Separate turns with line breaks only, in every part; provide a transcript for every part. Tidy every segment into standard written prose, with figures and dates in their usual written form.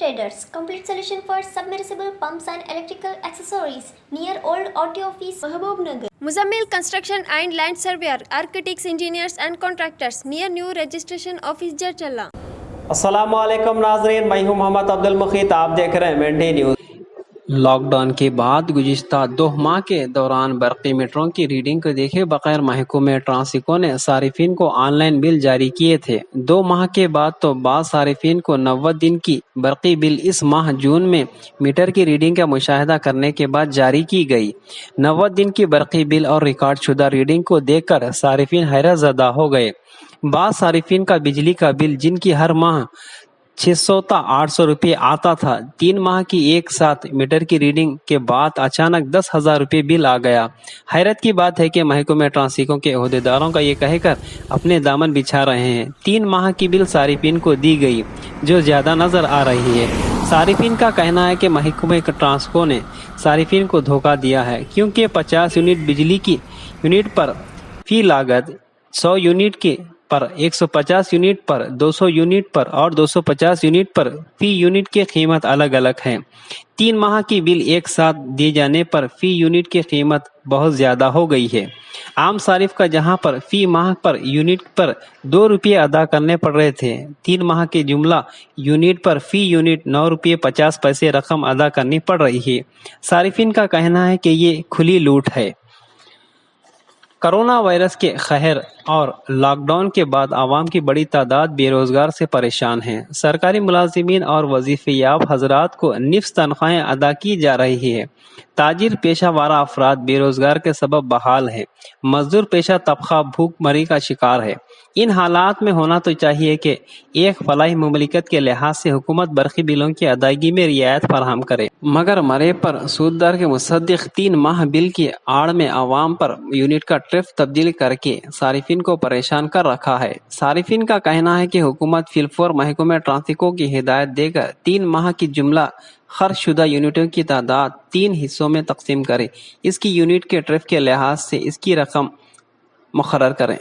Traders, complete solution for submersible pumps and electrical accessories, near Old Auto Office, Mahabubnagar. Muzammil Construction and Land Surveyor, Architects, Engineers and Contractors, near New Registration Office, Jarchalla.
السلام علیکم ناظرین، میں ہوں محمد عبد المقیت، آپ دیکھ رہے ہیں مینڈی news. Lock down کے بعد گزشتہ 2 ماہ کے دوران برقی میٹروں کی ریڈنگ کو دیکھے بغیر محکمہ ٹرانسکو نے صارفین کو آن لائن بل جاری کیے تھے۔ 2 ماہ کے بعد تو بعض صارفین کو 90 دن کی برقی بل اس ماہ جون میں میٹر کی ریڈنگ کا مشاہدہ کرنے کے بعد جاری کی گئی۔ 90 دن کی برقی بل اور ریکارڈ شدہ ریڈنگ کو دیکھ کر صارفین حیرت زدہ ہو گئے۔ بعض صارفین کا بجلی کا بل جن کی ہر ماہ 600 تا 800 روپے آتا تھا، 3 ماہ کی ایک ساتھ میٹر کی ریڈنگ کے بعد اچانک 10,000 روپے بل آ گیا۔ حیرت کی بات ہے کہ محکمہ ٹرانسکو کے عہدیداروں کا یہ کہہ کر اپنے دامن بچھا رہے ہیں۔ 3 ماہ کی بل صارفین کو دی گئی جو زیادہ نظر آ رہی ہے۔ صارفین کا کہنا ہے کہ محکمہ ٹرانسکو نے صارفین کو دھوکہ دیا ہے، کیونکہ 50 یونٹ بجلی کی یونٹ پر فی لاگت، 100 یونٹ کے پر 150 یونٹ پر 200 یونٹ پر اور 250 یونٹ پر فی یونٹ کی قیمت الگ الگ ہے۔ 3 ماہ کی بل ایک ساتھ دیے جانے پر فی یونٹ کی قیمت بہت زیادہ ہو گئی ہے۔ عام صارف کا جہاں پر فی ماہ پر یونٹ پر 2 روپے ادا کرنے پڑ رہے تھے، 3 ماہ کے جملہ یونٹ پر فی یونٹ 9 روپے 50 پیسے رقم ادا کرنی پڑ رہی ہے۔ صارفین کا کہنا ہے کہ یہ کھلی لوٹ ہے۔ کرونا وائرس کے قہر اور لاک ڈاؤن کے بعد عوام کی بڑی تعداد بے روزگار سے پریشان ہے۔ سرکاری ملازمین اور وظیفہ یاب حضرات کو نصف تنخواہیں ادا کی جا رہی ہے۔ تاجر پیشہ وارہ افراد بے روزگار کے سبب بحال ہے۔ مزدور پیشہ طبقہ بھوک مری کا شکار ہے۔ ان حالات میں ہونا تو چاہیے کہ ایک فلاحی مملکت کے لحاظ سے حکومت برقی بلوں کی ادائیگی میں رعایت فراہم کرے، مگر مرے پر سوددار کے مصدق 3 ماہ بل کی آڑ میں عوام پر یونٹ کا ٹیرف تبدیل کر کے صارفین کو پریشان کر رکھا ہے۔ صارفین کا کہنا ہے کہ حکومت فی الفور محکمہ ٹرانسکو کی ہدایت دے کر 3 ماہ کی جملہ خرچ شدہ یونٹوں کی تعداد 3 حصوں میں تقسیم کرے، اس کی یونٹ کے ٹیرف کے لحاظ سے اس کی رقم مقرر کریں۔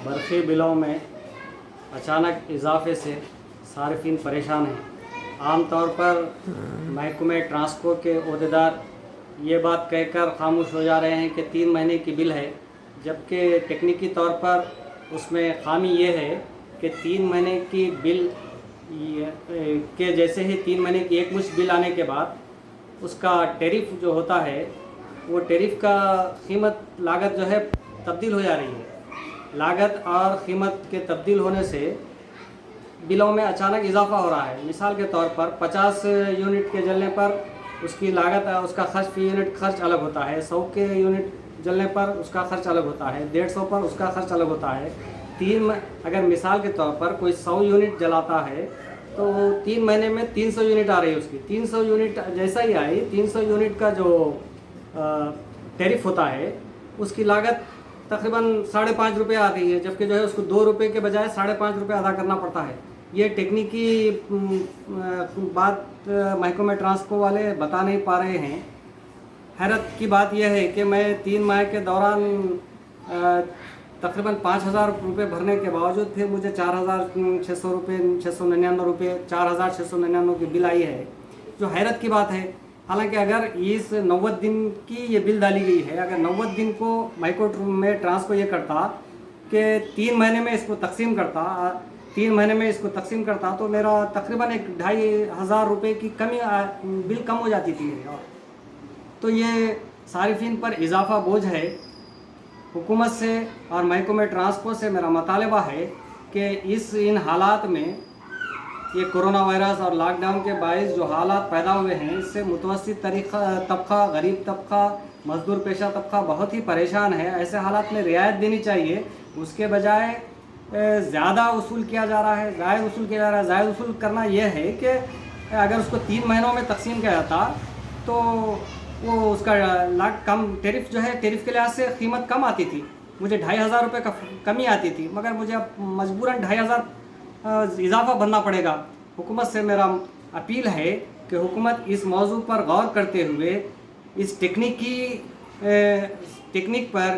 برقی بلوں میں اچانک اضافے سے صارفین پریشان ہیں۔ عام طور پر محکمہ ٹرانسکو کے عہدیدار یہ بات کہہ کر خاموش ہو جا رہے ہیں کہ 3 مہینے کی بل ہے، جبکہ ٹیکنیکی طور پر اس میں خامی یہ ہے کہ 3 مہینے کی بل کے جیسے ہی 3 مہینے کی ایک مشت بل آنے کے بعد اس کا ٹیرف جو ہوتا ہے، وہ ٹیرف کا قیمت لاگت جو ہے تبدیل ہو جا رہی ہے۔ لاگت اور قیمت کے تبدیل ہونے سے بلوں میں اچانک اضافہ ہو رہا ہے۔ مثال کے طور پر 50 یونٹ کے جلنے پر اس کی لاگت، اس کا خرچ فی یونٹ خرچ الگ ہوتا ہے، 100 کے یونٹ جلنے پر اس کا خرچ الگ ہوتا ہے، 150 پر اس کا خرچ الگ ہوتا ہے۔ اگر مثال کے طور پر کوئی 100 یونٹ جلاتا ہے تو 3 مہینے میں 300 یونٹ آ رہی ہے اس کی۔ 300 یونٹ جیسا ہی آئی، 300 یونٹ کا جو ٹیرف ہوتا ہے اس کی لاگت تقریباً 5.5 روپے آ رہی ہے، جبکہ جو ہے اس کو 2 روپے کے بجائے 5.5 روپے ادا کرنا پڑتا ہے۔ یہ ٹیکنیکی بات محکمہ ٹرانسکو والے بتا نہیں پا رہے ہیں۔ حیرت کی بات یہ ہے کہ میں 3 ماہ کے دوران تقریباً 5,000 روپے بھرنے کے باوجود پھر مجھے 4,600 روپے 699 روپے 4,699 کی بل آئی ہے، جو حیرت کی بات ہے۔ حالانکہ اگر اس 90 دن کی یہ بل ڈالی گئی ہے، اگر 90 دن کو محکمہ ٹرانسکو یہ کرتا کہ 3 مہینے میں اس کو تقسیم کرتا، 3 مہینے میں اس کو تقسیم کرتا تو میرا تقریباً 2,500 روپے کی کمی بل کم ہو جاتی تھی میری۔ تو یہ صارفین پر اضافہ بوجھ ہے۔ حکومت سے اور محکمہ ٹرانسکو سے میرا مطالبہ ہے کہ ان حالات میں یہ کرونا وائرس اور لاک ڈاؤن کے باعث جو حالات پیدا ہوئے ہیں، اس سے متوسط طبقہ، غریب طبقہ، مزدور پیشہ طبقہ بہت ہی پریشان ہے۔ ایسے حالات میں رعایت دینی چاہیے، اس کے بجائے زیادہ وصول کیا جا رہا ہے، زائد وصول کیا جا رہا ہے۔ زائد وصول کرنا یہ ہے کہ اگر اس کو 3 مہینوں میں تقسیم کیا جاتا تو وہ اس کا کم ٹیرف جو ہے، ٹیرف کے لحاظ سے قیمت کم آتی تھی، مجھے 2,500 روپے کا کمی آتی تھی، مگر مجھے اب مجبوراً 2,500 اضافہ بھرنا پڑے گا۔ حکومت سے میرا اپیل ہے کہ حکومت اس موضوع پر غور کرتے ہوئے اس ٹیکنیک پر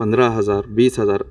15,000 20,000